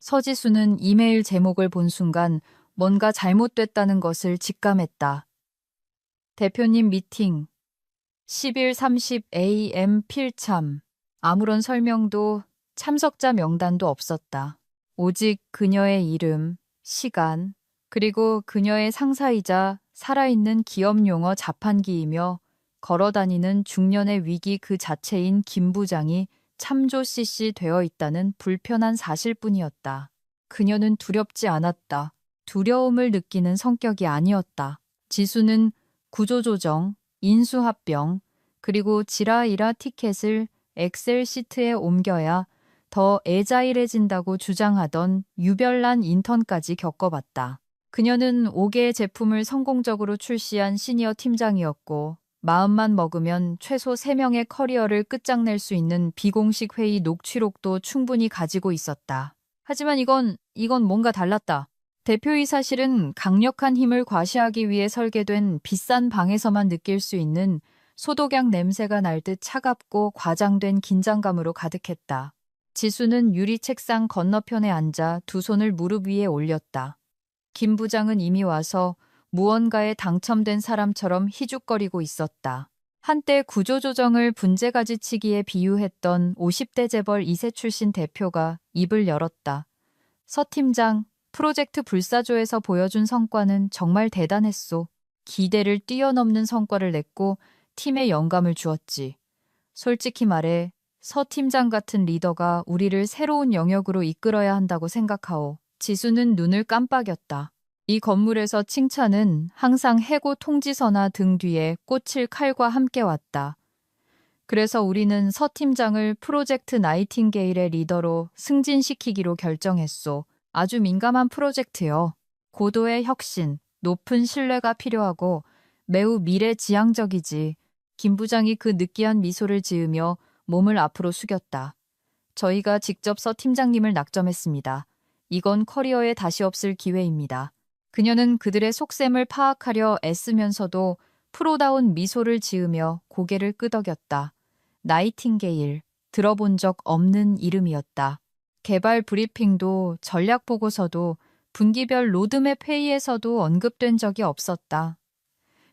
서지수는 이메일 제목을 본 순간 뭔가 잘못됐다는 것을 직감했다. 대표님 미팅 10일 30 AM 필참. 아무런 설명도 참석자 명단도 없었다. 오직 그녀의 이름, 시간, 그리고 그녀의 상사이자 살아있는 기업 용어 자판기이며 걸어다니는 중년의 위기 그 자체인 김 부장이 참조 CC 되어 있다는 불편한 사실뿐이었다. 그녀는 두렵지 않았다. 두려움을 느끼는 성격이 아니었다. 지수는 구조조정, 인수합병, 그리고 지라이라 티켓을 엑셀 시트에 옮겨야 더 애자일해진다고 주장하던 유별난 인턴까지 겪어봤다. 그녀는 5개의 제품을 성공적으로 출시한 시니어 팀장이었고 마음만 먹으면 최소 3명의 커리어를 끝장낼 수 있는 비공식 회의 녹취록도 충분히 가지고 있었다. 하지만 이건 뭔가 달랐다. 대표이사실은 강력한 힘을 과시하기 위해 설계된 비싼 방에서만 느낄 수 있는 소독약 냄새가 날 듯 차갑고 과장된 긴장감으로 가득했다. 지수는 유리 책상 건너편에 앉아 두 손을 무릎 위에 올렸다. 김 부장은 이미 와서 무언가에 당첨된 사람처럼 희죽거리고 있었다. 한때 구조조정을 분재가지치기에 비유했던 50대 재벌 2세 출신 대표가 입을 열었다. 서 팀장, 프로젝트 불사조에서 보여준 성과는 정말 대단했소. 기대를 뛰어넘는 성과를 냈고 팀에 영감을 주었지. 솔직히 말해 서 팀장 같은 리더가 우리를 새로운 영역으로 이끌어야 한다고 생각하오. 지수는 눈을 깜빡였다. 이 건물에서 칭찬은 항상 해고 통지서나 등 뒤에 꽂힐 칼과 함께 왔다. 그래서 우리는 서 팀장을 프로젝트 나이팅게일의 리더로 승진시키기로 결정했소. 아주 민감한 프로젝트요. 고도의 혁신, 높은 신뢰가 필요하고 매우 미래지향적이지. 김 부장이 그 느끼한 미소를 지으며 몸을 앞으로 숙였다. 저희가 직접 서 팀장님을 낙점했습니다. 이건 커리어에 다시 없을 기회입니다. 그녀는 그들의 속셈을 파악하려 애쓰면서도 프로다운 미소를 지으며 고개를 끄덕였다. 나이팅게일, 들어본 적 없는 이름이었다. 개발 브리핑도 전략 보고서도 분기별 로드맵 회의에서도 언급된 적이 없었다.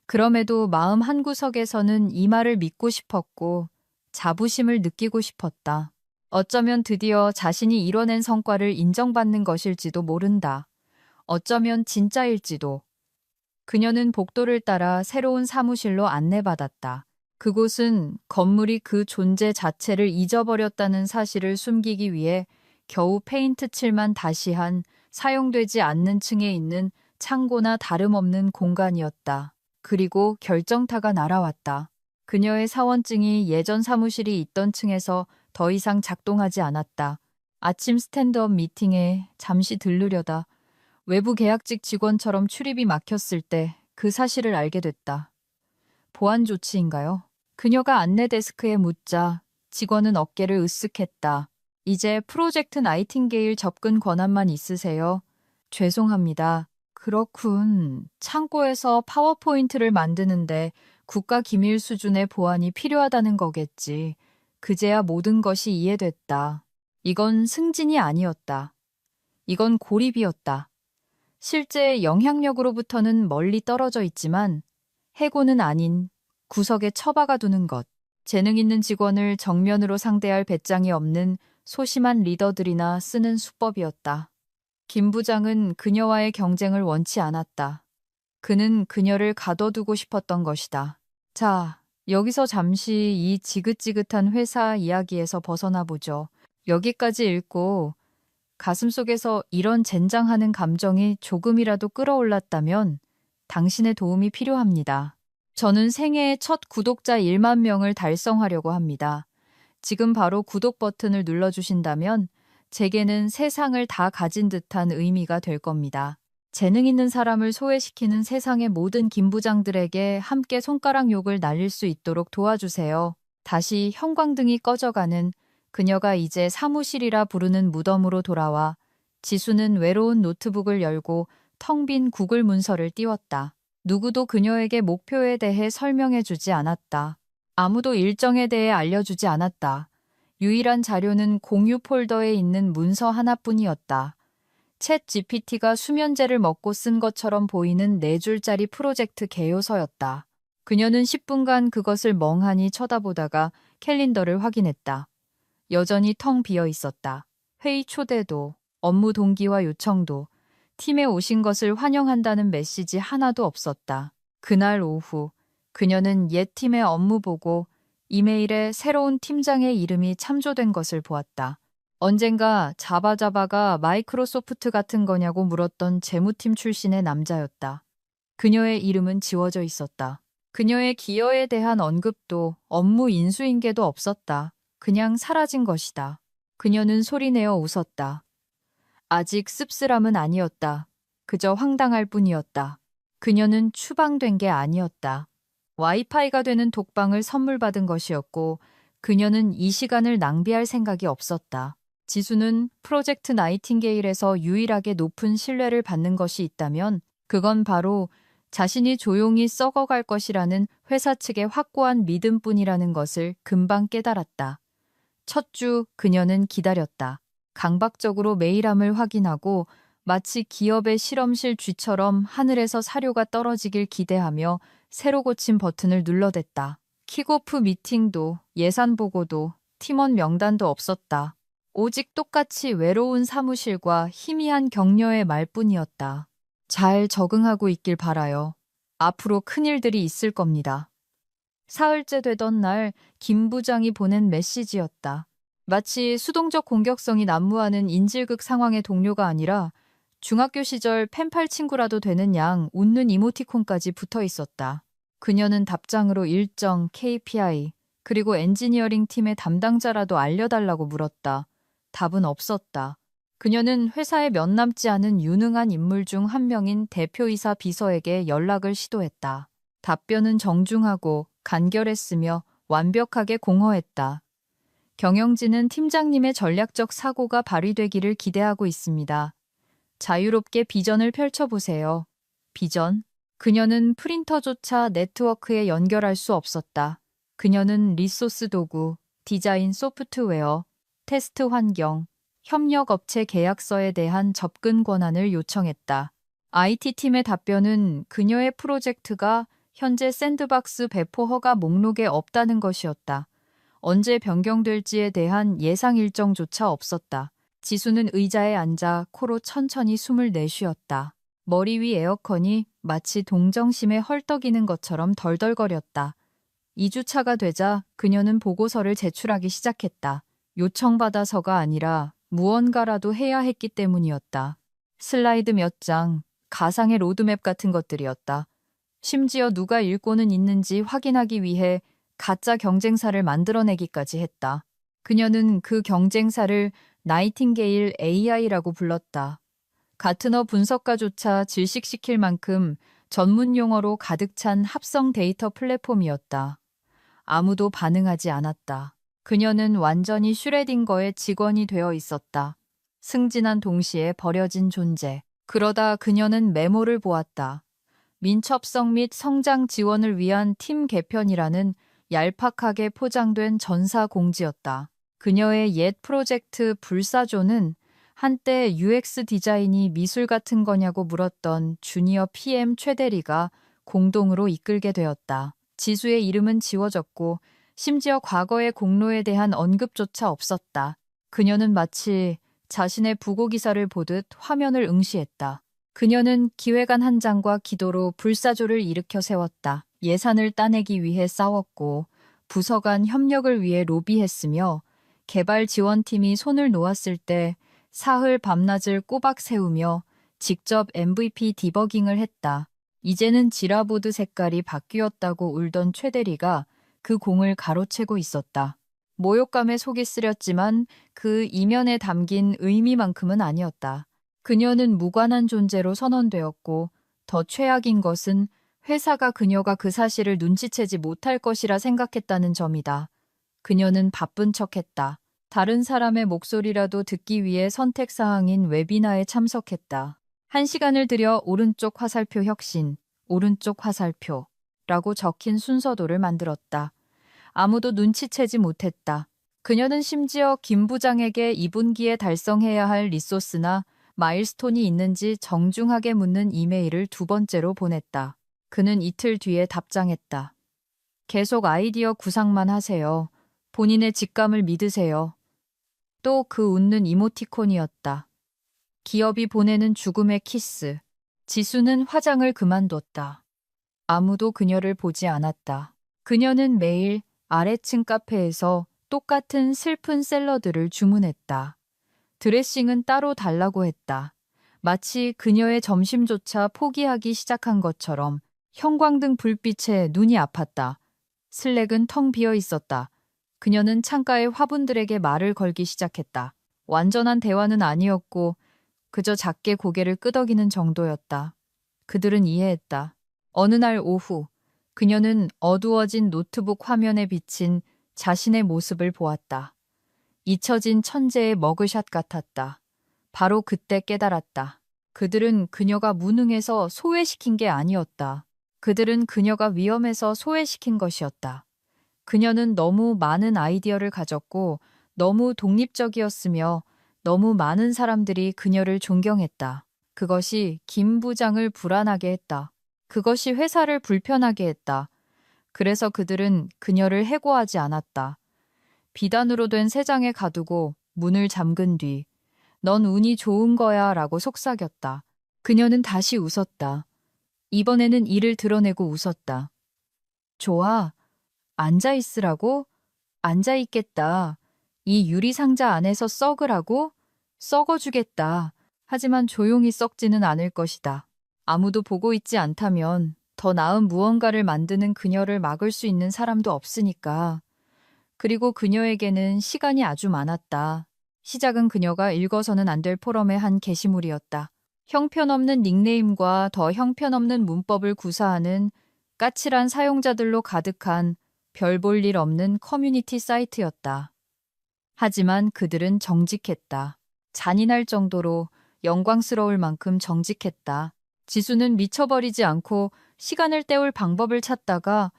그럼에도 마음 한구석에서는 이 말을 믿고 싶었고 자부심을 느끼고 싶었다. 어쩌면 드디어 자신이 이뤄낸 성과를 인정받는 것일지도 모른다. 어쩌면 진짜일지도. 그녀는 복도를 따라 새로운 사무실로 안내받았다. 그곳은 건물이 그 존재 자체를 잊어버렸다는 사실을 숨기기 위해 겨우 페인트 칠만 다시 한 사용되지 않는 층에 있는 창고나 다름없는 공간이었다. 그리고 결정타가 날아왔다. 그녀의 사원증이 예전 사무실이 있던 층에서 더 이상 작동하지 않았다. 아침 스탠드업 미팅에 잠시 들르려다 외부 계약직 직원처럼 출입이 막혔을 때 그 사실을 알게 됐다. 보안 조치인가요? 그녀가 안내 데스크에 묻자 직원은 어깨를 으쓱했다. 이제 프로젝트 나이팅게일 접근 권한만 있으세요? 죄송합니다. 그렇군. 창고에서 파워포인트를 만드는데 국가 기밀 수준의 보안이 필요하다는 거겠지. 그제야 모든 것이 이해됐다. 이건 승진이 아니었다. 이건 고립이었다. 실제 영향력으로부터는 멀리 떨어져 있지만 해고는 아닌 구석에 처박아 두는 것. 재능 있는 직원을 정면으로 상대할 배짱이 없는 소심한 리더들이나 쓰는 수법이었다. 김 부장은 그녀와의 경쟁을 원치 않았다. 그는 그녀를 가둬두고 싶었던 것이다. 자, 여기서 잠시 이 지긋지긋한 회사 이야기에서 벗어나 보죠. 여기까지 읽고 가슴속에서 이런 젠장하는 감정이 조금이라도 끌어올랐다면 당신의 도움이 필요합니다. 저는 생애의 첫 구독자 1만 명을 달성하려고 합니다. 지금 바로 구독 버튼을 눌러주신다면 제게는 세상을 다 가진 듯한 의미가 될 겁니다. 재능 있는 사람을 소외시키는 세상의 모든 김부장들에게 함께 손가락 욕을 날릴 수 있도록 도와주세요. 다시 형광등이 꺼져가는 그녀가 이제 사무실이라 부르는 무덤으로 돌아와 지수는 외로운 노트북을 열고 텅 빈 구글 문서를 띄웠다. 누구도 그녀에게 목표에 대해 설명해주지 않았다. 아무도 일정에 대해 알려주지 않았다. 유일한 자료는 공유 폴더에 있는 문서 하나뿐이었다. 챗 GPT가 수면제를 먹고 쓴 것처럼 보이는 4줄짜리 프로젝트 개요서였다. 그녀는 10분간 그것을 멍하니 쳐다보다가 캘린더를 확인했다. 여전히 텅 비어 있었다. 회의 초대도, 업무 동기와 요청도, 팀에 오신 것을 환영한다는 메시지 하나도 없었다. 그날 오후, 그녀는 옛 팀의 업무 보고 이메일에 새로운 팀장의 이름이 참조된 것을 보았다. 언젠가 자바자바가 마이크로소프트 같은 거냐고 물었던 재무팀 출신의 남자였다. 그녀의 이름은 지워져 있었다. 그녀의 기여에 대한 언급도 업무 인수인계도 없었다. 그냥 사라진 것이다. 그녀는 소리내어 웃었다. 아직 씁쓸함은 아니었다. 그저 황당할 뿐이었다. 그녀는 추방된 게 아니었다. 와이파이가 되는 독방을 선물 받은 것이었고 그녀는 이 시간을 낭비할 생각이 없었다. 지수는 프로젝트 나이팅게일에서 유일하게 높은 신뢰를 받는 것이 있다면 그건 바로 자신이 조용히 썩어갈 것이라는 회사 측의 확고한 믿음뿐이라는 것을 금방 깨달았다. 첫 주 그녀는 기다렸다. 강박적으로 메일함을 확인하고 마치 기업의 실험실 쥐처럼 하늘에서 사료가 떨어지길 기대하며 새로 고친 버튼을 눌러댔다. 킥오프 미팅도 예산 보고도 팀원 명단도 없었다. 오직 똑같이 외로운 사무실과 희미한 격려의 말뿐이었다. 잘 적응하고 있길 바라요. 앞으로 큰일들이 있을 겁니다. 사흘째 되던 날 김 부장이 보낸 메시지였다. 마치 수동적 공격성이 난무하는 인질극 상황의 동료가 아니라 중학교 시절 펜팔 친구라도 되는 양 웃는 이모티콘까지 붙어 있었다. 그녀는 답장으로 일정, KPI, 그리고 엔지니어링 팀의 담당자라도 알려달라고 물었다. 답은 없었다. 그녀는 회사에 몇 남지 않은 유능한 인물 중 한 명인 대표이사 비서에게 연락을 시도했다. 답변은 정중하고 간결했으며 완벽하게 공허했다. 경영진은 팀장님의 전략적 사고가 발휘되기를 기대하고 있습니다. 자유롭게 비전을 펼쳐보세요. 비전? 그녀는 프린터조차 네트워크에 연결할 수 없었다. 그녀는 리소스 도구, 디자인 소프트웨어, 테스트 환경, 협력업체 계약서에 대한 접근 권한을 요청했다. IT팀의 답변은 그녀의 프로젝트가 현재 샌드박스 배포 허가 목록에 없다는 것이었다. 언제 변경될지에 대한 예상 일정조차 없었다. 지수는 의자에 앉아 코로 천천히 숨을 내쉬었다. 머리 위 에어컨이 마치 동정심에 헐떡이는 것처럼 덜덜거렸다. 2주차가 되자 그녀는 보고서를 제출하기 시작했다. 요청받아서가 아니라 무언가라도 해야 했기 때문이었다. 슬라이드 몇 장, 가상의 로드맵 같은 것들이었다. 심지어 누가 읽고는 있는지 확인하기 위해 가짜 경쟁사를 만들어내기까지 했다. 그녀는 그 경쟁사를 나이팅게일 AI라고 불렀다. 가트너 분석가조차 질식시킬 만큼 전문 용어로 가득 찬 합성 데이터 플랫폼이었다. 아무도 반응하지 않았다. 그녀는 완전히 슈레딩거의 직원이 되어 있었다. 승진한 동시에 버려진 존재. 그러다 그녀는 메모를 보았다. 민첩성 및 성장 지원을 위한 팀 개편이라는 얄팍하게 포장된 전사 공지였다. 그녀의 옛 프로젝트 불사조는 한때 UX 디자인이 미술 같은 거냐고 물었던 주니어 PM 최대리가 공동으로 이끌게 되었다. 지수의 이름은 지워졌고 심지어 과거의 공로에 대한 언급조차 없었다. 그녀는 마치 자신의 부고기사를 보듯 화면을 응시했다. 그녀는 기획안 한 장과 기도로 불사조를 일으켜 세웠다. 예산을 따내기 위해 싸웠고 부서 간 협력을 위해 로비했으며 개발 지원팀이 손을 놓았을 때 사흘 밤낮을 꼬박 세우며 직접 MVP 디버깅을 했다. 이제는 지라보드 색깔이 바뀌었다고 울던 최대리가 그 공을 가로채고 있었다. 모욕감에 속이 쓰렸지만 그 이면에 담긴 의미만큼은 아니었다. 그녀는 무관한 존재로 선언되었고 더 최악인 것은 회사가 그녀가 그 사실을 눈치채지 못할 것이라 생각했다는 점이다. 그녀는 바쁜 척했다. 다른 사람의 목소리라도 듣기 위해 선택사항인 웨비나에 참석했다. 1시간을 들여 오른쪽 화살표 혁신, 오른쪽 화살표라고 적힌 순서도를 만들었다. 아무도 눈치채지 못했다. 그녀는 심지어 김 부장에게 2분기에 달성해야 할 리소스나 마일스톤이 있는지 정중하게 묻는 이메일을 두 번째로 보냈다. 그는 이틀 뒤에 답장했다. 계속 아이디어 구상만 하세요. 본인의 직감을 믿으세요. 또 그 웃는 이모티콘이었다. 기업이 보내는 죽음의 키스. 지수는 화장을 그만뒀다. 아무도 그녀를 보지 않았다. 그녀는 매일 아래층 카페에서 똑같은 슬픈 샐러드를 주문했다. 드레싱은 따로 달라고 했다. 마치 그녀의 점심조차 포기하기 시작한 것처럼 형광등 불빛에 눈이 아팠다. 슬랙은 텅 비어 있었다. 그녀는 창가의 화분들에게 말을 걸기 시작했다. 완전한 대화는 아니었고 그저 작게 고개를 끄덕이는 정도였다. 그들은 이해했다. 어느 날 오후 그녀는 어두워진 노트북 화면에 비친 자신의 모습을 보았다. 잊혀진 천재의 머그샷 같았다. 바로 그때 깨달았다. 그들은 그녀가 무능해서 소외시킨 게 아니었다. 그들은 그녀가 위험해서 소외시킨 것이었다. 그녀는 너무 많은 아이디어를 가졌고 너무 독립적이었으며 너무 많은 사람들이 그녀를 존경했다. 그것이 김 부장을 불안하게 했다. 그것이 회사를 불편하게 했다. 그래서 그들은 그녀를 해고하지 않았다. 비단으로 된 세 장에 가두고 문을 잠근 뒤 넌 운이 좋은 거야 라고 속삭였다. 그녀는 다시 웃었다. 이번에는 이를 드러내고 웃었다. 좋아. 앉아있으라고? 앉아있겠다. 이 유리상자 안에서 썩으라고? 썩어주겠다. 하지만 조용히 썩지는 않을 것이다. 아무도 보고 있지 않다면 더 나은 무언가를 만드는 그녀를 막을 수 있는 사람도 없으니까. 그리고 그녀에게는 시간이 아주 많았다. 시작은 그녀가 읽어서는 안 될 포럼의 한 게시물이었다. 형편없는 닉네임과 더 형편없는 문법을 구사하는 까칠한 사용자들로 가득한 별 볼 일 없는 커뮤니티 사이트였다. 하지만 그들은 정직했다. 잔인할 정도로 영광스러울 만큼 정직했다. 지수는 미쳐버리지 않고 시간을 때울 방법을 찾다가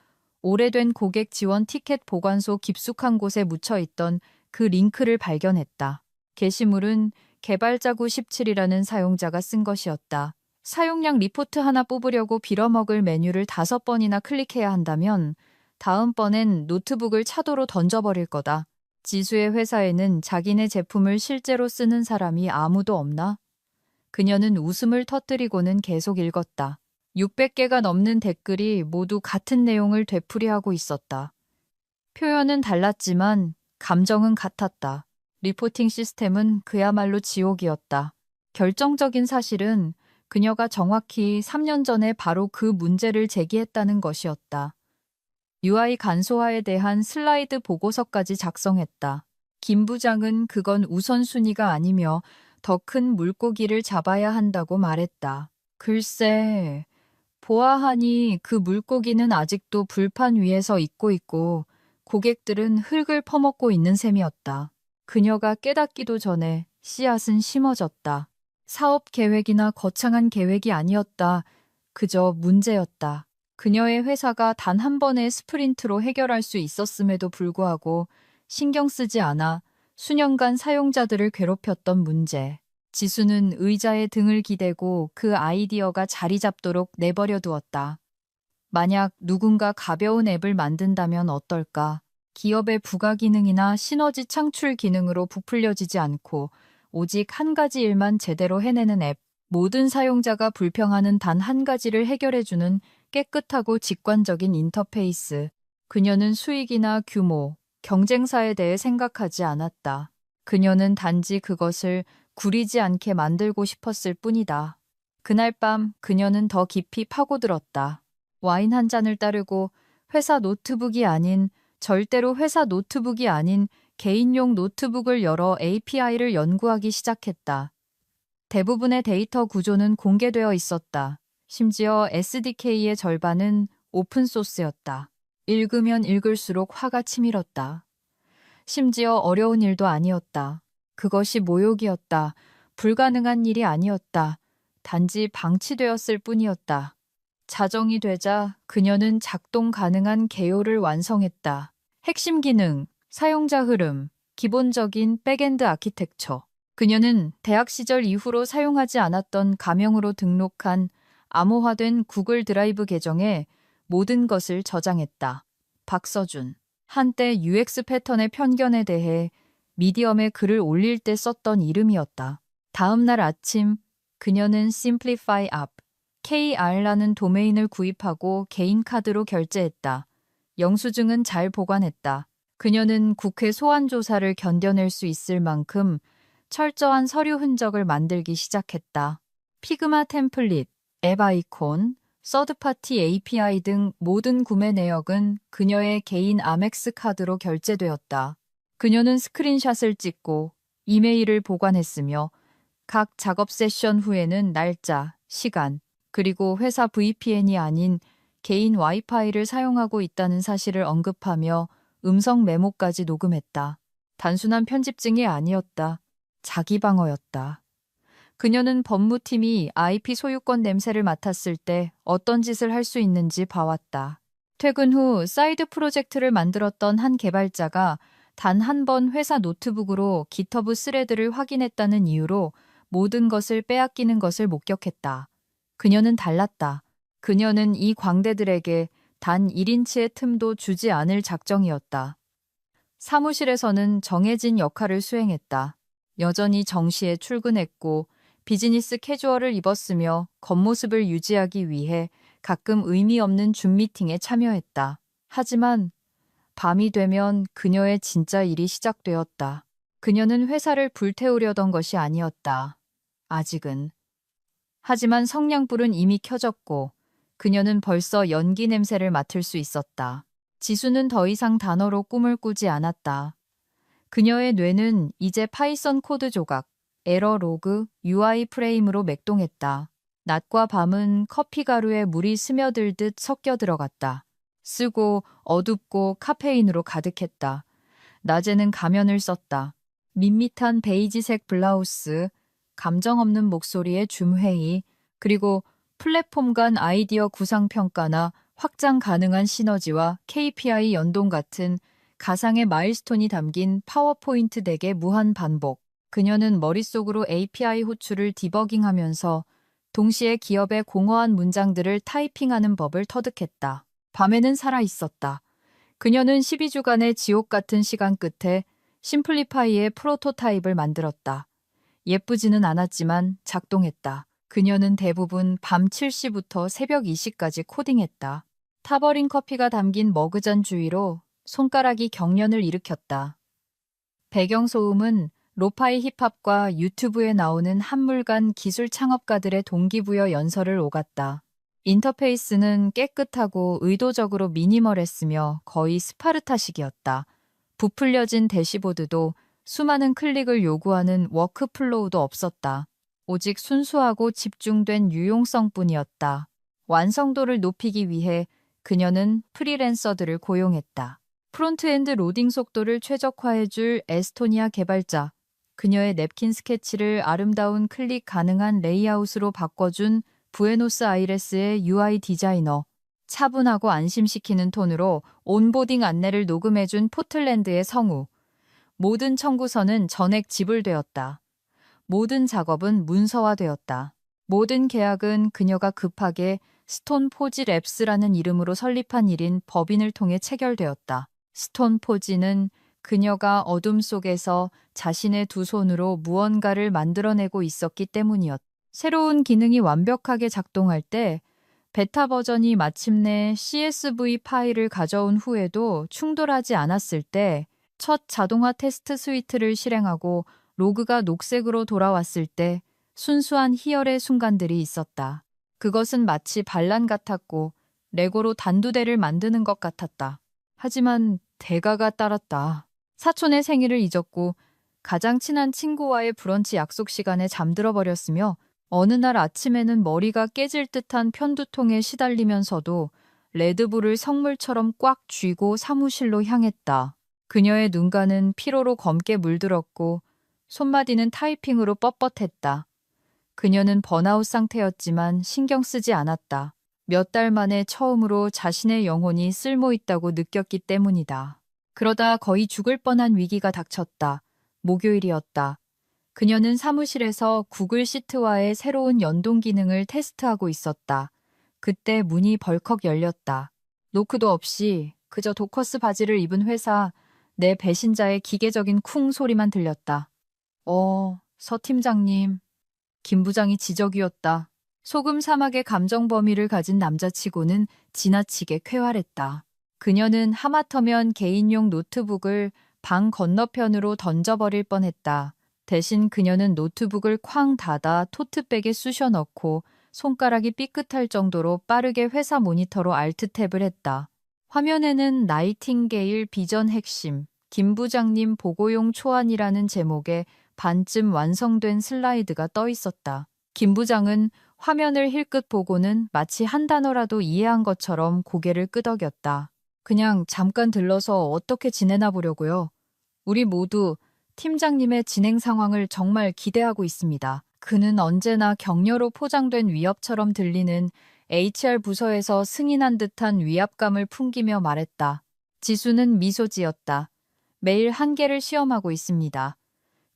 오래된 고객 지원 티켓 보관소 깊숙한 곳에 묻혀있던 그 링크를 발견했다. 게시물은 개발자구 17이라는 사용자가 쓴 것이었다. 사용량 리포트 하나 뽑으려고 빌어먹을 메뉴를 5번이나 클릭해야 한다면 다음번엔 노트북을 차도로 던져버릴 거다. 지수의 회사에는 자기네 제품을 실제로 쓰는 사람이 아무도 없나? 그녀는 웃음을 터뜨리고는 계속 읽었다. 600개가 넘는 댓글이 모두 같은 내용을 되풀이하고 있었다. 표현은 달랐지만 감정은 같았다. 리포팅 시스템은 그야말로 지옥이었다. 결정적인 사실은 그녀가 정확히 3년 전에 바로 그 문제를 제기했다는 것이었다. UI 간소화에 대한 슬라이드 보고서까지 작성했다. 김 부장은 그건 우선순위가 아니며 더 큰 물고기를 잡아야 한다고 말했다. 글쎄, 보아하니 그 물고기는 아직도 불판 위에서 있고 있고 고객들은 흙을 퍼먹고 있는 셈이었다. 그녀가 깨닫기도 전에 씨앗은 심어졌다. 사업 계획이나 거창한 계획이 아니었다. 그저 문제였다. 그녀의 회사가 단 한 번의 스프린트로 해결할 수 있었음에도 불구하고 신경 쓰지 않아 수년간 사용자들을 괴롭혔던 문제. 지수는 의자에 등을 기대고 그 아이디어가 자리 잡도록 내버려 두었다. 만약 누군가 가벼운 앱을 만든다면 어떨까? 기업의 부가 기능이나 시너지 창출 기능으로 부풀려지지 않고 오직 한 가지 일만 제대로 해내는 앱. 모든 사용자가 불평하는 단 한 가지를 해결해주는 깨끗하고 직관적인 인터페이스. 그녀는 수익이나 규모, 경쟁사에 대해 생각하지 않았다. 그녀는 단지 그것을 구리지 않게 만들고 싶었을 뿐이다. 그날 밤 그녀는 더 깊이 파고들었다. 와인 한 잔을 따르고 절대로 회사 노트북이 아닌 개인용 노트북을 열어 API를 연구하기 시작했다. 대부분의 데이터 구조는 공개되어 있었다. 심지어 SDK의 절반은 오픈소스였다. 읽으면 읽을수록 화가 치밀었다. 심지어 어려운 일도 아니었다. 그것이 모욕이었다. 불가능한 일이 아니었다. 단지 방치되었을 뿐이었다. 자정이 되자 그녀는 작동 가능한 개요를 완성했다. 핵심 기능, 사용자 흐름, 기본적인 백엔드 아키텍처. 그녀는 대학 시절 이후로 사용하지 않았던 가명으로 등록한 암호화된 구글 드라이브 계정에 모든 것을 저장했다. 박서준. 한때 UX 패턴의 편견에 대해 미디엄에 글을 올릴 때 썼던 이름이었다. 다음 날 아침 그녀는 Simplify App, KR라는 도메인을 구입하고 개인 카드로 결제했다. 영수증은 잘 보관했다. 그녀는 국회 소환 조사를 견뎌낼 수 있을 만큼 철저한 서류 흔적을 만들기 시작했다. 피그마 템플릿, 앱 아이콘, 서드파티 API 등 모든 구매 내역은 그녀의 개인 아멕스 카드로 결제되었다. 그녀는 스크린샷을 찍고 이메일을 보관했으며 각 작업 세션 후에는 날짜, 시간, 그리고 회사 VPN이 아닌 개인 와이파이를 사용하고 있다는 사실을 언급하며 음성 메모까지 녹음했다. 단순한 편집증이 아니었다. 자기 방어였다. 그녀는 법무팀이 IP 소유권 냄새를 맡았을 때 어떤 짓을 할 수 있는지 봐왔다. 퇴근 후 사이드 프로젝트를 만들었던 한 개발자가 단 한 번 회사 노트북으로 기터브 스레드를 확인했다는 이유로 모든 것을 빼앗기는 것을 목격했다. 그녀는 달랐다. 그녀는 이 광대들에게 단 1인치의 틈도 주지 않을 작정이었다. 사무실에서는 정해진 역할을 수행했다. 여전히 정시에 출근했고 비즈니스 캐주얼을 입었으며 겉모습을 유지하기 위해 가끔 의미 없는 줌 미팅에 참여했다. 하지만 밤이 되면 그녀의 진짜 일이 시작되었다. 그녀는 회사를 불태우려던 것이 아니었다. 아직은. 하지만 성냥불은 이미 켜졌고 그녀는 벌써 연기 냄새를 맡을 수 있었다. 지수는 더 이상 단어로 꿈을 꾸지 않았다. 그녀의 뇌는 이제 파이썬 코드 조각, 에러 로그, UI 프레임으로 맥동했다. 낮과 밤은 커피 가루에 물이 스며들듯 섞여 들어갔다. 쓰고 어둡고 카페인으로 가득했다. 낮에는 가면을 썼다. 밋밋한 베이지색 블라우스, 감정 없는 목소리의 줌 회의, 그리고 플랫폼 간 아이디어 구상 평가나 확장 가능한 시너지와 KPI 연동 같은 가상의 마일스톤이 담긴 파워포인트 덱의 무한 반복. 그녀는 머릿속으로 API 호출을 디버깅하면서 동시에 기업의 공허한 문장들을 타이핑하는 법을 터득했다. 밤에는 살아 있었다. 그녀는 12주간의 지옥 같은 시간 끝에 심플리파이의 프로토타입을 만들었다. 예쁘지는 않았지만 작동했다. 그녀는 대부분 밤 7시부터 새벽 2시까지 코딩했다. 타버린 커피가 담긴 머그잔 주위로 손가락이 경련을 일으켰다. 배경소음은 로파이 힙합과 유튜브에 나오는 한물간 기술 창업가들의 동기부여 연설을 오갔다. 인터페이스는 깨끗하고 의도적으로 미니멀했으며 거의 스파르타식이었다. 부풀려진 대시보드도 수많은 클릭을 요구하는 워크플로우도 없었다. 오직 순수하고 집중된 유용성뿐이었다. 완성도를 높이기 위해 그녀는 프리랜서들을 고용했다. 프론트엔드 로딩 속도를 최적화해줄 에스토니아 개발자, 그녀의 냅킨 스케치를 아름다운 클릭 가능한 레이아웃으로 바꿔준 부에노스아이레스의 UI 디자이너, 차분하고 안심시키는 톤으로 온보딩 안내를 녹음해준 포틀랜드의 성우. 모든 청구서는 전액 지불되었다. 모든 작업은 문서화되었다. 모든 계약은 그녀가 급하게 스톤포지 랩스라는 이름으로 설립한 일인 법인을 통해 체결되었다. 스톤포지는 그녀가 어둠 속에서 자신의 두 손으로 무언가를 만들어내고 있었기 때문이었다. 새로운 기능이 완벽하게 작동할 때 베타 버전이 마침내 CSV 파일을 가져온 후에도 충돌하지 않았을 때 첫 자동화 테스트 스위트를 실행하고 로그가 녹색으로 돌아왔을 때 순수한 희열의 순간들이 있었다. 그것은 마치 반란 같았고 레고로 단두대를 만드는 것 같았다. 하지만 대가가 따랐다. 사촌의 생일을 잊었고 가장 친한 친구와의 브런치 약속 시간에 잠들어 버렸으며 어느 날 아침에는 머리가 깨질 듯한 편두통에 시달리면서도 레드불을 성물처럼 꽉 쥐고 사무실로 향했다. 그녀의 눈가는 피로로 검게 물들었고 손마디는 타이핑으로 뻣뻣했다. 그녀는 번아웃 상태였지만 신경 쓰지 않았다. 몇 달 만에 처음으로 자신의 영혼이 쓸모있다고 느꼈기 때문이다. 그러다 거의 죽을 뻔한 위기가 닥쳤다. 목요일이었다. 그녀는 사무실에서 구글 시트와의 새로운 연동 기능을 테스트하고 있었다. 그때 문이 벌컥 열렸다. 노크도 없이 그저 도커스 바지를 입은 회사, 내 배신자의 기계적인 쿵 소리만 들렸다. 서 팀장님. 김 부장이 지적이었다. 소금 사막의 감정 범위를 가진 남자치고는 지나치게 쾌활했다. 그녀는 하마터면 개인용 노트북을 방 건너편으로 던져버릴 뻔했다. 대신 그녀는 노트북을 쾅 닫아 토트백에 쑤셔 넣고 손가락이 삐끗할 정도로 빠르게 회사 모니터로 알트 탭을 했다. 화면에는 나이팅게일 비전 핵심, 김 부장님 보고용 초안이라는 제목의 반쯤 완성된 슬라이드가 떠 있었다. 김 부장은 화면을 힐끗 보고는 마치 한 단어라도 이해한 것처럼 고개를 끄덕였다. 그냥 잠깐 들러서 어떻게 지내나 보려고요. 우리 모두 팀장님의 진행 상황을 정말 기대하고 있습니다. 그는 언제나 격려로 포장된 위협처럼 들리는 HR 부서에서 승인한 듯한 위압감을 풍기며 말했다. 지수는 미소 지었다. 매일 한 개를 시험하고 있습니다.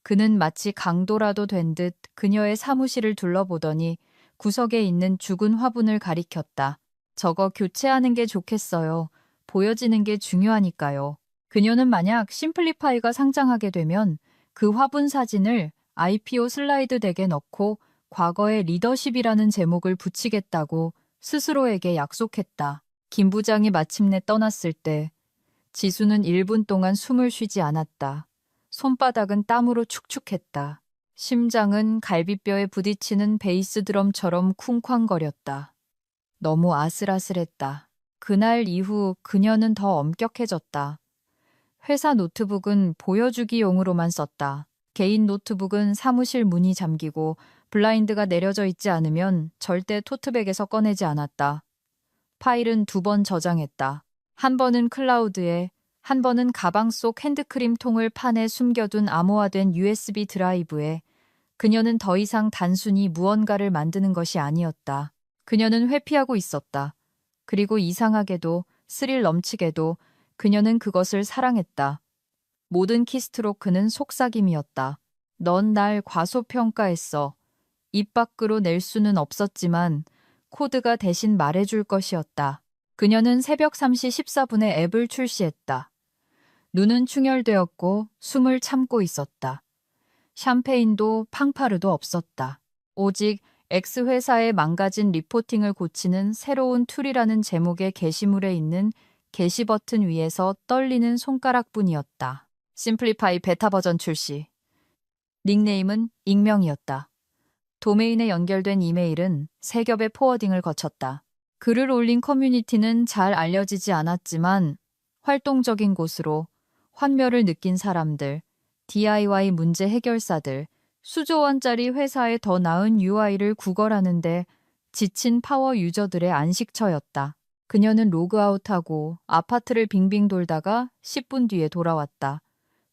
그는 마치 강도라도 된 듯 그녀의 사무실을 둘러보더니 구석에 있는 죽은 화분을 가리켰다. 저거 교체하는 게 좋겠어요. 보여지는 게 중요하니까요. 그녀는 만약 심플리파이가 상장하게 되면 그 화분 사진을 IPO 슬라이드 덱에 넣고 과거의 리더십이라는 제목을 붙이겠다고 스스로에게 약속했다. 김 부장이 마침내 떠났을 때 지수는 1분 동안 숨을 쉬지 않았다. 손바닥은 땀으로 축축했다. 심장은 갈비뼈에 부딪히는 베이스 드럼처럼 쿵쾅거렸다. 너무 아슬아슬했다. 그날 이후 그녀는 더 엄격해졌다. 회사 노트북은 보여주기용으로만 썼다. 개인 노트북은 사무실 문이 잠기고 블라인드가 내려져 있지 않으면 절대 토트백에서 꺼내지 않았다. 파일은 2번 저장했다. 한 번은 클라우드에, 한 번은 가방 속 핸드크림 통을 판에 숨겨둔 암호화된 USB 드라이브에. 그녀는 더 이상 단순히 무언가를 만드는 것이 아니었다. 그녀는 회피하고 있었다. 그리고 이상하게도, 스릴 넘치게도 그녀는 그것을 사랑했다. 모든 키스트로크는 속삭임이었다. 넌 날 과소평가했어. 입 밖으로 낼 수는 없었지만 코드가 대신 말해줄 것이었다. 그녀는 새벽 3시 14분에 앱을 출시했다. 눈은 충혈되었고 숨을 참고 있었다. 샴페인도 팡파르도 없었다. 오직 X회사의 망가진 리포팅을 고치는 새로운 툴이라는 제목의 게시물에 있는 게시 버튼 위에서 떨리는 손가락뿐이었다. 심플리파이 베타 버전 출시. 닉네임은 익명이었다. 도메인에 연결된 이메일은 3겹의 포워딩을 거쳤다. 글을 올린 커뮤니티는 잘 알려지지 않았지만 활동적인 곳으로 환멸을 느낀 사람들, DIY 문제 해결사들, 수조 원짜리 회사에 더 나은 UI를 구걸하는데 지친 파워 유저들의 안식처였다. 그녀는 로그아웃하고 아파트를 빙빙 돌다가 10분 뒤에 돌아왔다.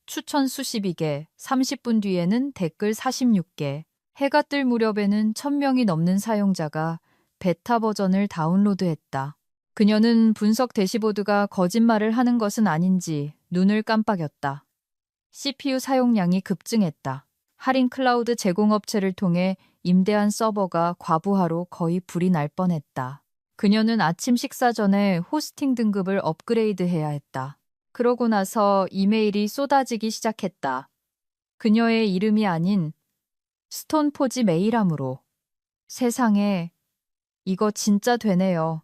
추천 수십이 개, 30분 뒤에는 댓글 46개. 해가 뜰 무렵에는 1000명이 넘는 사용자가 베타 버전을 다운로드했다. 그녀는 분석 대시보드가 거짓말을 하는 것은 아닌지 눈을 깜빡였다. CPU 사용량이 급증했다. 할인 클라우드 제공업체를 통해 임대한 서버가 과부하로 거의 불이 날 뻔했다. 그녀는 아침 식사 전에 호스팅 등급을 업그레이드해야 했다. 그러고 나서 이메일이 쏟아지기 시작했다. 그녀의 이름이 아닌 스톤포지 메일함으로. 세상에, 이거 진짜 되네요.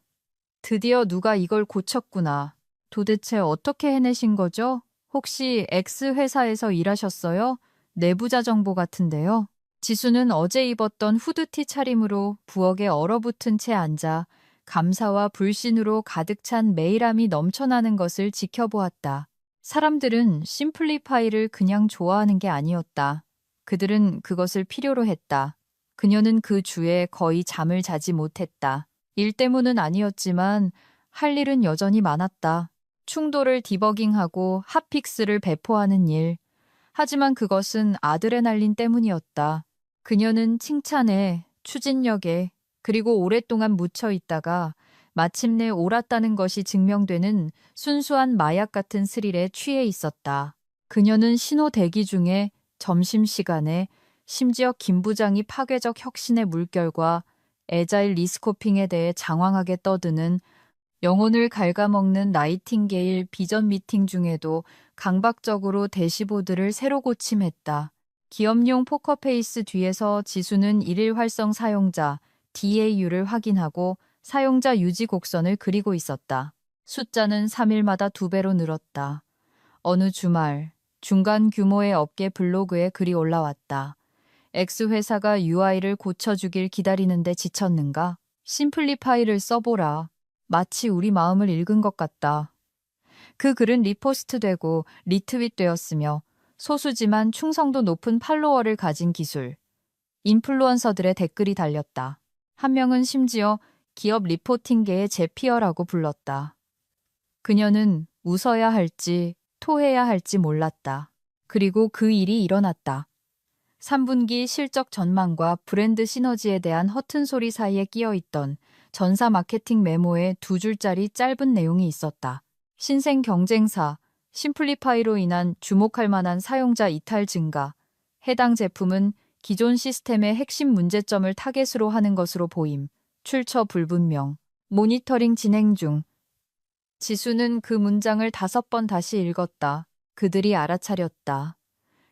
드디어 누가 이걸 고쳤구나. 도대체 어떻게 해내신 거죠? 혹시 X회사에서 일하셨어요? 내부자 정보 같은데요. 지수는 어제 입었던 후드티 차림으로 부엌에 얼어붙은 채 앉아 감사와 불신으로 가득 찬 메일함이 넘쳐나는 것을 지켜보았다. 사람들은 심플리파이를 그냥 좋아하는 게 아니었다. 그들은 그것을 필요로 했다. 그녀는 그 주에 거의 잠을 자지 못했다. 일 때문은 아니었지만 할 일은 여전히 많았다. 충돌을 디버깅하고 핫픽스를 배포하는 일. 하지만 그것은 아드레날린 때문이었다. 그녀는 칭찬에, 추진력에, 그리고 오랫동안 묻혀 있다가 마침내 옳았다는 것이 증명되는 순수한 마약 같은 스릴에 취해 있었다. 그녀는 신호 대기 중에 점심시간에 심지어 김 부장이 파괴적 혁신의 물결과 애자일 리스코핑에 대해 장황하게 떠드는 영혼을 갉아먹는 나이팅게일 비전 미팅 중에도 강박적으로 대시보드를 새로 고침했다. 기업용 포커페이스 뒤에서 지수는 일일 활성 사용자 DAU를 확인하고 사용자 유지 곡선을 그리고 있었다. 숫자는 3일마다 2배로 늘었다. 어느 주말 중간 규모의 업계 블로그에 글이 올라왔다. X회사가 UI를 고쳐주길 기다리는데 지쳤는가? 심플리파이를 써보라. 마치 우리 마음을 읽은 것 같다. 그 글은 리포스트되고 리트윗되었으며 소수지만 충성도 높은 팔로워를 가진 기술, 인플루언서들의 댓글이 달렸다. 한 명은 심지어 기업 리포팅계의 제피어라고 불렀다. 그녀는 웃어야 할지 토해야 할지 몰랐다. 그리고 그 일이 일어났다. 3분기 실적 전망과 브랜드 시너지에 대한 허튼 소리 사이에 끼어있던 전사 마케팅 메모에 2줄짜리 짧은 내용이 있었다. 신생 경쟁사, 심플리파이로 인한 주목할 만한 사용자 이탈 증가, 해당 제품은 기존 시스템의 핵심 문제점을 타겟으로 하는 것으로 보임, 출처 불분명, 모니터링 진행 중. 지수는 그 문장을 5번 다시 읽었다. 그들이 알아차렸다.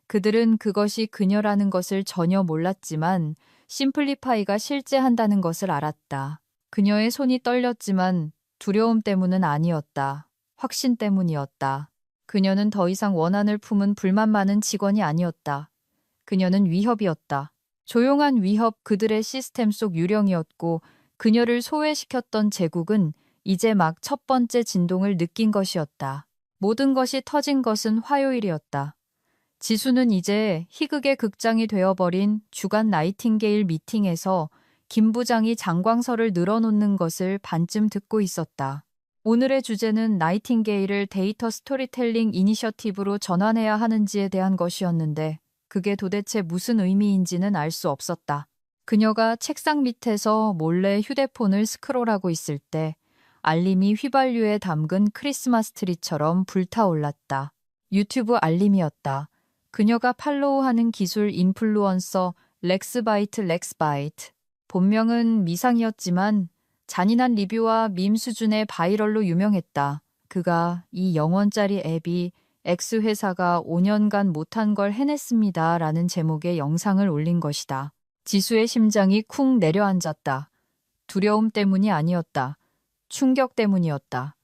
그들은 그것이 그녀라는 것을 전혀 몰랐지만 심플리파이가 실제 한다는 것을 알았다. 그녀의 손이 떨렸지만 두려움 때문은 아니었다. 확신 때문이었다. 그녀는 더 이상 원한을 품은 불만 많은 직원이 아니었다. 그녀는 위협이었다. 조용한 위협, 그들의 시스템 속 유령이었고 그녀를 소외시켰던 제국은 이제 막 첫 번째 진동을 느낀 것이었다. 모든 것이 터진 것은 화요일이었다. 지수는 이제 희극의 극장이 되어버린 주간 나이팅게일 미팅에서 김 부장이 장광설을 늘어놓는 것을 반쯤 듣고 있었다. 오늘의 주제는 나이팅게일을 데이터 스토리텔링 이니셔티브로 전환해야 하는지에 대한 것이었는데 그게 도대체 무슨 의미인지는 알 수 없었다. 그녀가 책상 밑에서 몰래 휴대폰을 스크롤하고 있을 때 알림이 휘발유에 담근 크리스마스 트리처럼 불타올랐다. 유튜브 알림이었다. 그녀가 팔로우하는 기술 인플루언서 렉스바이트. 본명은 미상이었지만 잔인한 리뷰와 밈 수준의 바이럴로 유명했다. 그가 이 0원짜리 앱이 X회사가 5년간 못한 걸 해냈습니다. 라는 제목의 영상을 올린 것이다. 지수의 심장이 쿵 내려앉았다. 두려움 때문이 아니었다. 충격 때문이었다.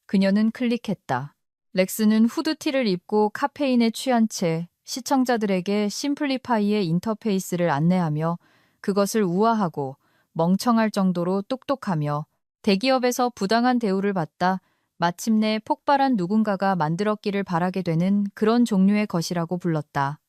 그녀는 클릭했다. 렉스는 후드티를 입고 카페인에 취한 채 시청자들에게 심플리파이의 인터페이스를 안내하며 그것을 우아하고 멍청할 정도로 똑똑하며 대기업에서 부당한 대우를 받다 마침내 폭발한 누군가가 만들었기를 바라게 되는 그런 종류의 것이라고 불렀다.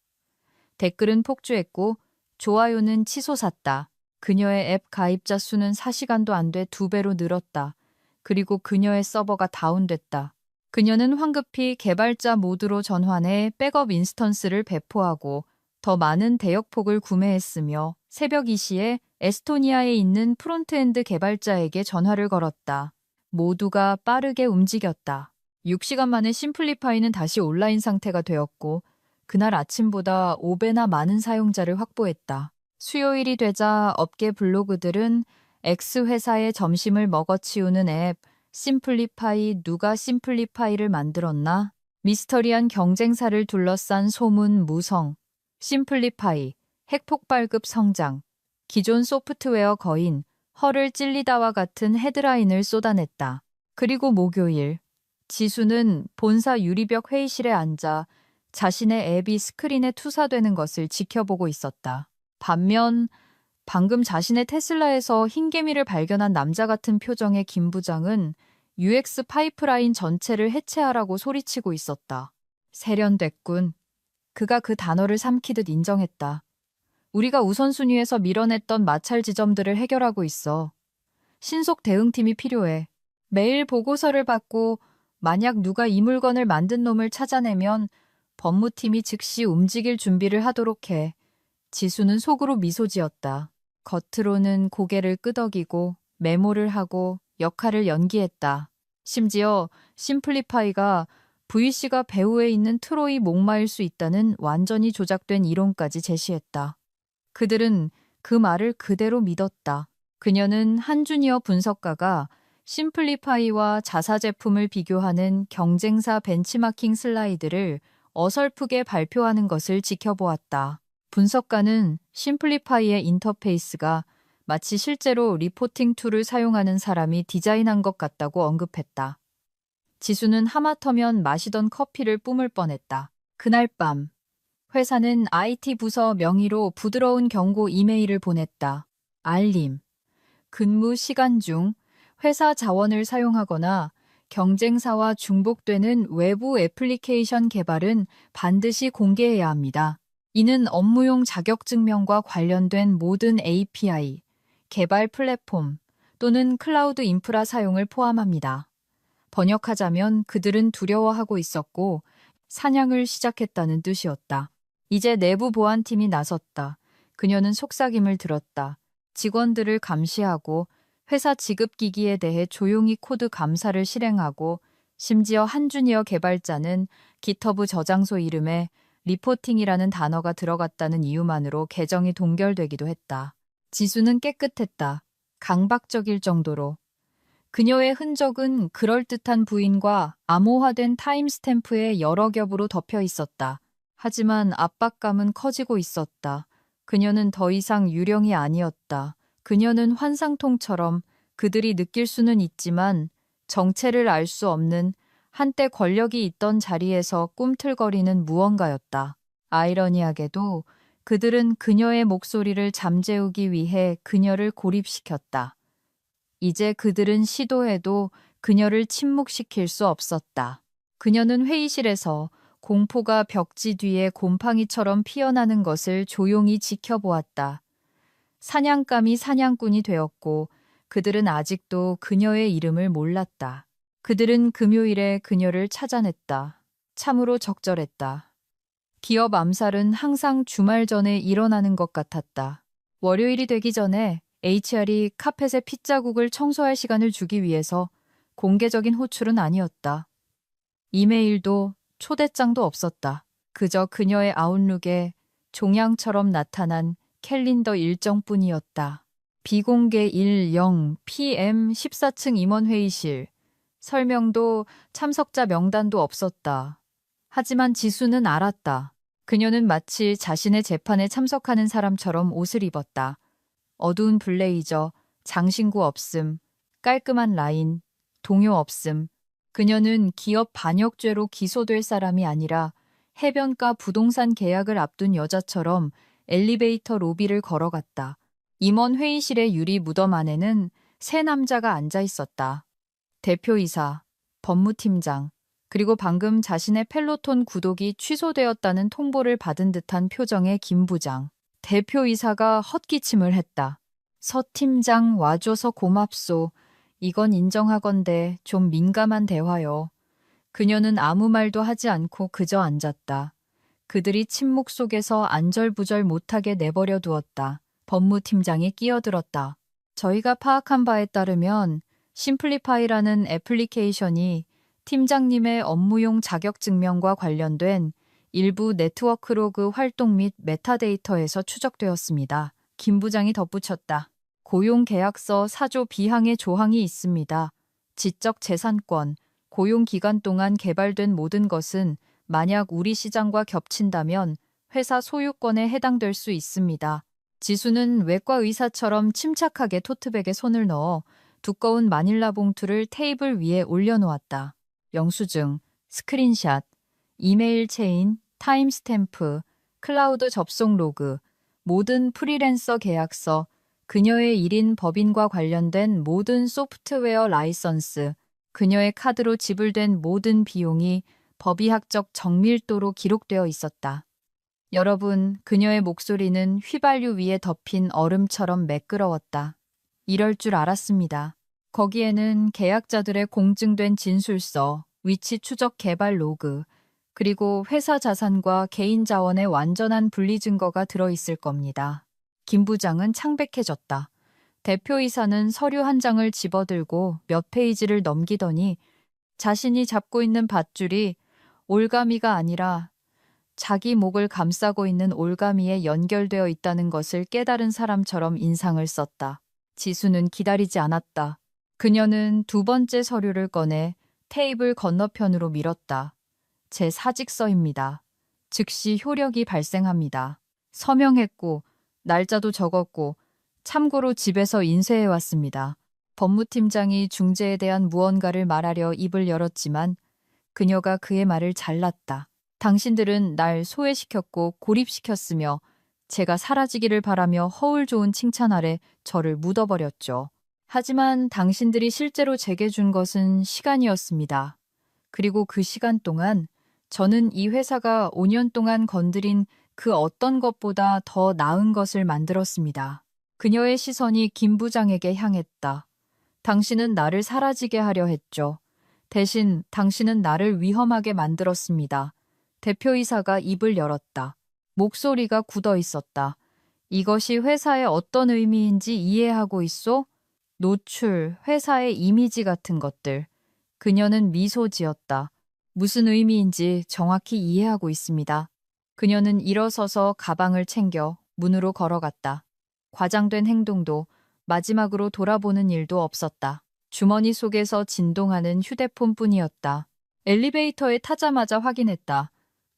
댓글은 폭주했고 좋아요는 치솟았다. 그녀의 앱 가입자 수는 4시간도 안 돼 2배로 늘었다. 그리고 그녀의 서버가 다운됐다. 그녀는 황급히 개발자 모드로 전환해 백업 인스턴스를 배포하고 더 많은 대역폭을 구매했으며 새벽 2시에 에스토니아에 있는 프론트엔드 개발자에게 전화를 걸었다. 모두가 빠르게 움직였다. 6시간 만에 심플리파이는 다시 온라인 상태가 되었고 그날 아침보다 5배나 많은 사용자를 확보했다. 수요일이 되자 업계 블로그들은 X회사의 점심을 먹어치우는 앱 심플리파이 누가 심플리파이를 만들었나? 미스터리한 경쟁사를 둘러싼 소문 무성, 심플리파이, 핵폭발급 성장, 기존 소프트웨어 거인, 헐을 찔리다와 같은 헤드라인을 쏟아냈다. 그리고 목요일, 지수는 본사 유리벽 회의실에 앉아 자신의 앱이 스크린에 투사되는 것을 지켜보고 있었다. 반면 방금 자신의 테슬라에서 흰개미를 발견한 남자 같은 표정의 김 부장은 UX 파이프라인 전체를 해체하라고 소리치고 있었다. 세련됐군. 그가 그 단어를 삼키듯 인정했다. 우리가 우선순위에서 밀어냈던 마찰 지점들을 해결하고 있어. 신속 대응팀이 필요해. 매일 보고서를 받고 만약 누가 이 물건을 만든 놈을 찾아내면 법무팀이 즉시 움직일 준비를 하도록 해. 지수는 속으로 미소 지었다. 겉으로는 고개를 끄덕이고 메모를 하고 역할을 연기했다. 심지어 심플리파이가 VC가 배후에 있는 트로이 목마일 수 있다는 완전히 조작된 이론까지 제시했다. 그들은 그 말을 그대로 믿었다. 그녀는 한 주니어 분석가가 심플리파이와 자사 제품을 비교하는 경쟁사 벤치마킹 슬라이드를 어설프게 발표하는 것을 지켜보았다. 분석가는 심플리파이의 인터페이스가 마치 실제로 리포팅 툴을 사용하는 사람이 디자인한 것 같다고 언급했다. 지수는 하마터면 마시던 커피를 뿜을 뻔했다. 그날 밤 회사는 IT 부서 명의로 부드러운 경고 이메일을 보냈다. 알림. 근무 시간 중 회사 자원을 사용하거나 경쟁사와 중복되는 외부 애플리케이션 개발은 반드시 공개해야 합니다. 이는 업무용 자격증명과 관련된 모든 API, 개발 플랫폼 또는 클라우드 인프라 사용을 포함합니다. 번역하자면 그들은 두려워하고 있었고 사냥을 시작했다는 뜻이었다. 이제 내부 보안팀이 나섰다. 그녀는 속삭임을 들었다. 직원들을 감시하고 회사 지급기기에 대해 조용히 코드 감사를 실행하고 심지어 한 주니어 개발자는 GitHub 저장소 이름에 리포팅이라는 단어가 들어갔다는 이유만으로 계정이 동결되기도 했다. 지수는 깨끗했다. 강박적일 정도로. 그녀의 흔적은 그럴듯한 부인과 암호화된 타임스탬프의 여러 겹으로 덮여 있었다. 하지만 압박감은 커지고 있었다. 그녀는 더 이상 유령이 아니었다. 그녀는 환상통처럼 그들이 느낄 수는 있지만 정체를 알 수 없는 한때 권력이 있던 자리에서 꿈틀거리는 무언가였다. 아이러니하게도 그들은 그녀의 목소리를 잠재우기 위해 그녀를 고립시켰다. 이제 그들은 시도해도 그녀를 침묵시킬 수 없었다. 그녀는 회의실에서 공포가 벽지 뒤에 곰팡이처럼 피어나는 것을 조용히 지켜보았다. 사냥감이 사냥꾼이 되었고 그들은 아직도 그녀의 이름을 몰랐다. 그들은 금요일에 그녀를 찾아냈다. 참으로 적절했다. 기업 암살은 항상 주말 전에 일어나는 것 같았다. 월요일이 되기 전에 HR이 카펫에 핏자국을 청소할 시간을 주기 위해서 공개적인 호출은 아니었다. 이메일도 초대장도 없었다. 그저 그녀의 아웃룩에 종양처럼 나타난 캘린더 일정뿐이었다. 비공개 10PM 14층 임원회의실. 설명도 참석자 명단도 없었다. 하지만 지수는 알았다. 그녀는 마치 자신의 재판에 참석하는 사람처럼 옷을 입었다. 어두운 블레이저, 장신구 없음, 깔끔한 라인, 동요 없음. 그녀는 기업 반역죄로 기소될 사람이 아니라 해변가 부동산 계약을 앞둔 여자처럼 엘리베이터 로비를 걸어갔다. 임원 회의실의 유리 무덤 안에는 세 남자가 앉아 있었다. 대표이사, 법무팀장, 그리고 방금 자신의 펠로톤 구독이 취소되었다는 통보를 받은 듯한 표정의 김 부장. 대표이사가 헛기침을 했다. 서 팀장 와줘서 고맙소. 이건 인정하건대 좀 민감한 대화요. 그녀는 아무 말도 하지 않고 그저 앉았다. 그들이 침묵 속에서 안절부절 못하게 내버려 두었다. 법무팀장이 끼어들었다. 저희가 파악한 바에 따르면 심플리파이라는 애플리케이션이 팀장님의 업무용 자격증명과 관련된 일부 네트워크 로그 활동 및 메타데이터에서 추적되었습니다. 김 부장이 덧붙였다. 고용계약서 4조 B항의 조항이 있습니다. 지적 재산권, 고용 기간 동안 개발된 모든 것은 만약 우리 시장과 겹친다면 회사 소유권에 해당될 수 있습니다. 지수는 외과 의사처럼 침착하게 토트백에 손을 넣어 두꺼운 마닐라 봉투를 테이블 위에 올려놓았다. 영수증, 스크린샷, 이메일 체인, 타임스탬프, 클라우드 접속 로그, 모든 프리랜서 계약서, 그녀의 일인 법인과 관련된 모든 소프트웨어 라이선스, 그녀의 카드로 지불된 모든 비용이 법의학적 정밀도로 기록되어 있었다. 여러분, 그녀의 목소리는 휘발유 위에 덮인 얼음처럼 매끄러웠다. 이럴 줄 알았습니다. 거기에는 계약자들의 공증된 진술서, 위치 추적 개발 로그, 그리고 회사 자산과 개인 자원의 완전한 분리 증거가 들어있을 겁니다. 김 부장은 창백해졌다. 대표이사는 서류 한 장을 집어들고 몇 페이지를 넘기더니 자신이 잡고 있는 밧줄이 올가미가 아니라 자기 목을 감싸고 있는 올가미에 연결되어 있다는 것을 깨달은 사람처럼 인상을 썼다. 지수는 기다리지 않았다. 그녀는 두 번째 서류를 꺼내 테이블 건너편으로 밀었다. 제 사직서입니다. 즉시 효력이 발생합니다. 서명했고 날짜도 적었고 참고로 집에서 인쇄해 왔습니다. 법무팀장이 중재에 대한 무언가를 말하려 입을 열었지만 그녀가 그의 말을 잘랐다. 당신들은 날 소외시켰고 고립시켰으며 제가 사라지기를 바라며 허울 좋은 칭찬 아래 저를 묻어버렸죠. 하지만 당신들이 실제로 제게 준 것은 시간이었습니다. 그리고 그 시간 동안 저는 이 회사가 5년 동안 건드린 그 어떤 것보다 더 나은 것을 만들었습니다. 그녀의 시선이 김 부장에게 향했다. 당신은 나를 사라지게 하려 했죠. 대신 당신은 나를 위험하게 만들었습니다. 대표이사가 입을 열었다. 목소리가 굳어 있었다. 이것이 회사의 어떤 의미인지 이해하고 있소? 노출, 회사의 이미지 같은 것들. 그녀는 미소 지었다. 무슨 의미인지 정확히 이해하고 있습니다. 그녀는 일어서서 가방을 챙겨 문으로 걸어갔다. 과장된 행동도 마지막으로 돌아보는 일도 없었다. 주머니 속에서 진동하는 휴대폰뿐이었다. 엘리베이터에 타자마자 확인했다.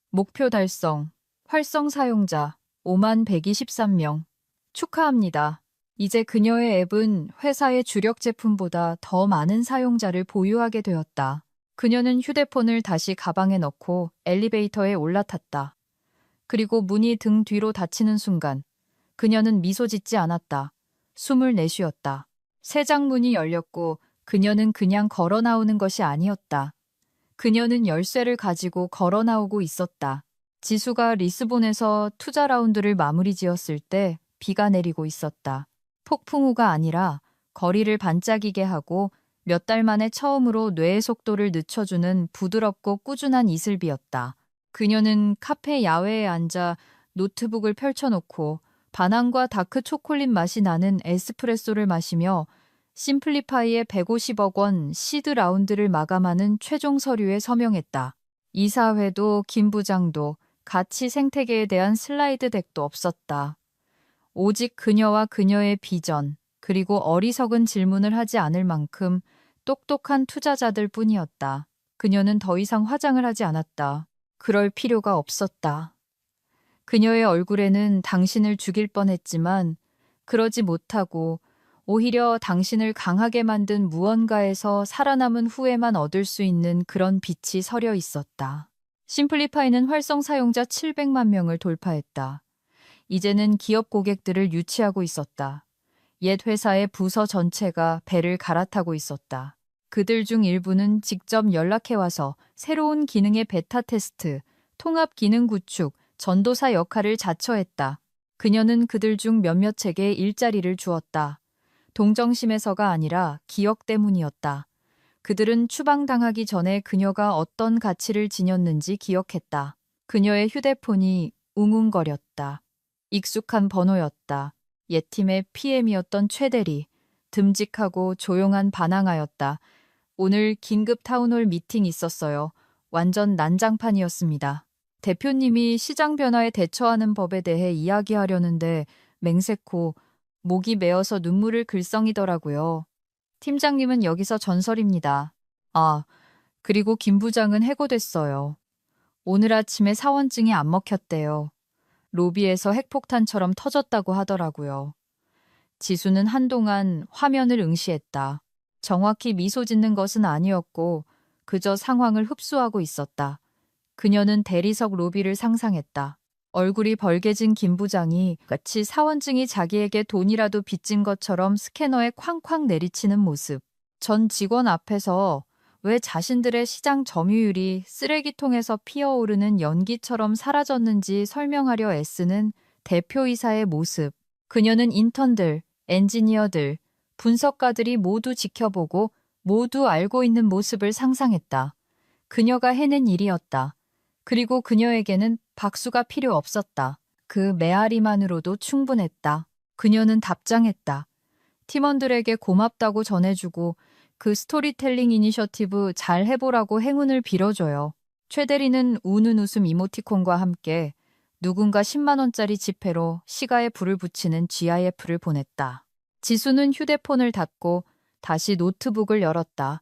목표 달성, 활성 사용자 5123명. 축하합니다. 이제 그녀의 앱은 회사의 주력 제품보다 더 많은 사용자를 보유하게 되었다. 그녀는 휴대폰을 다시 가방에 넣고 엘리베이터에 올라탔다. 그리고 문이 등 뒤로 닫히는 순간 그녀는 미소 짓지 않았다. 숨을 내쉬었다. 새 장문이 열렸고 그녀는 그냥 걸어 나오는 것이 아니었다. 그녀는 열쇠를 가지고 걸어 나오고 있었다. 지수가 리스본에서 투자 라운드를 마무리 지었을 때 비가 내리고 있었다. 폭풍우가 아니라 거리를 반짝이게 하고 몇 달 만에 처음으로 뇌의 속도를 늦춰주는 부드럽고 꾸준한 이슬비였다. 그녀는 카페 야외에 앉아 노트북을 펼쳐놓고 바나나과 다크 초콜릿 맛이 나는 에스프레소를 마시며 심플리파이의 150억 원 시드 라운드를 마감하는 최종 서류에 서명했다. 이사회도 김 부장도 가치 생태계에 대한 슬라이드 덱도 없었다. 오직 그녀와 그녀의 비전, 그리고 어리석은 질문을 하지 않을 만큼 똑똑한 투자자들 뿐이었다. 그녀는 더 이상 화장을 하지 않았다. 그럴 필요가 없었다. 그녀의 얼굴에는 당신을 죽일 뻔했지만 그러지 못하고 오히려 당신을 강하게 만든 무언가에서 살아남은 후에만 얻을 수 있는 그런 빛이 서려 있었다. 심플리파이는 활성 사용자 700만 명을 돌파했다. 이제는 기업 고객들을 유치하고 있었다. 옛 회사의 부서 전체가 배를 갈아타고 있었다. 그들 중 일부는 직접 연락해와서 새로운 기능의 베타 테스트, 통합 기능 구축, 전도사 역할을 자처했다. 그녀는 그들 중 몇몇에게 일자리를 주었다. 동정심에서가 아니라 기억 때문이었다. 그들은 추방당하기 전에 그녀가 어떤 가치를 지녔는지 기억했다. 그녀의 휴대폰이 웅웅거렸다. 익숙한 번호였다. 옛 팀의 PM이었던 최대리. 듬직하고 조용한 반항아였다. 오늘 긴급 타운홀 미팅 있었어요. 완전 난장판이었습니다. 대표님이 시장 변화에 대처하는 법에 대해 이야기하려는데 맹세코 목이 메어서 눈물을 글썽이더라고요. 팀장님은 여기서 전설입니다. 아, 그리고 김 부장은 해고됐어요. 오늘 아침에 사원증이 안 먹혔대요. 로비에서 핵폭탄처럼 터졌다고 하더라고요. 지수는 한동안 화면을 응시했다. 정확히 미소 짓는 것은 아니었고 그저 상황을 흡수하고 있었다. 그녀는 대리석 로비를 상상했다. 얼굴이 벌개진 김 부장이 마치 사원증이 자기에게 돈이라도 빚진 것처럼 스캐너에 쾅쾅 내리치는 모습. 전 직원 앞에서 왜 자신들의 시장 점유율이 쓰레기통에서 피어오르는 연기처럼 사라졌는지 설명하려 애쓰는 대표이사의 모습. 그녀는 인턴들, 엔지니어들, 분석가들이 모두 지켜보고 모두 알고 있는 모습을 상상했다. 그녀가 해낸 일이었다. 그리고 그녀에게는 박수가 필요 없었다. 그 메아리만으로도 충분했다. 그녀는 답장했다. 팀원들에게 고맙다고 전해주고 그 스토리텔링 이니셔티브 잘 해보라고 행운을 빌어줘요. 최 대리는 우는 웃음 이모티콘과 함께 누군가 10만 원짜리 지폐로 시가에 불을 붙이는 GIF를 보냈다. 지수는 휴대폰을 닫고 다시 노트북을 열었다.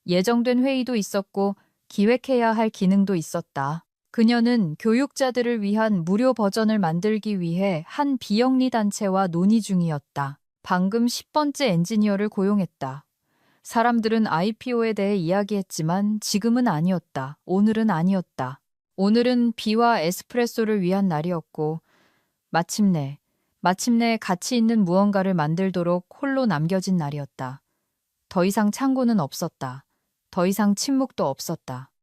예정된 회의도 있었고 기획해야 할 기능도 있었다. 그녀는 교육자들을 위한 무료 버전을 만들기 위해 한 비영리 단체와 논의 중이었다. 방금 10번째 엔지니어를 고용했다. 사람들은 IPO에 대해 이야기했지만 지금은 아니었다. 오늘은 아니었다. 오늘은 비와 에스프레소를 위한 날이었고 마침내 가치 있는 무언가를 만들도록 홀로 남겨진 날이었다. 더 이상 창고는 없었다. 더 이상 침묵도 없었다.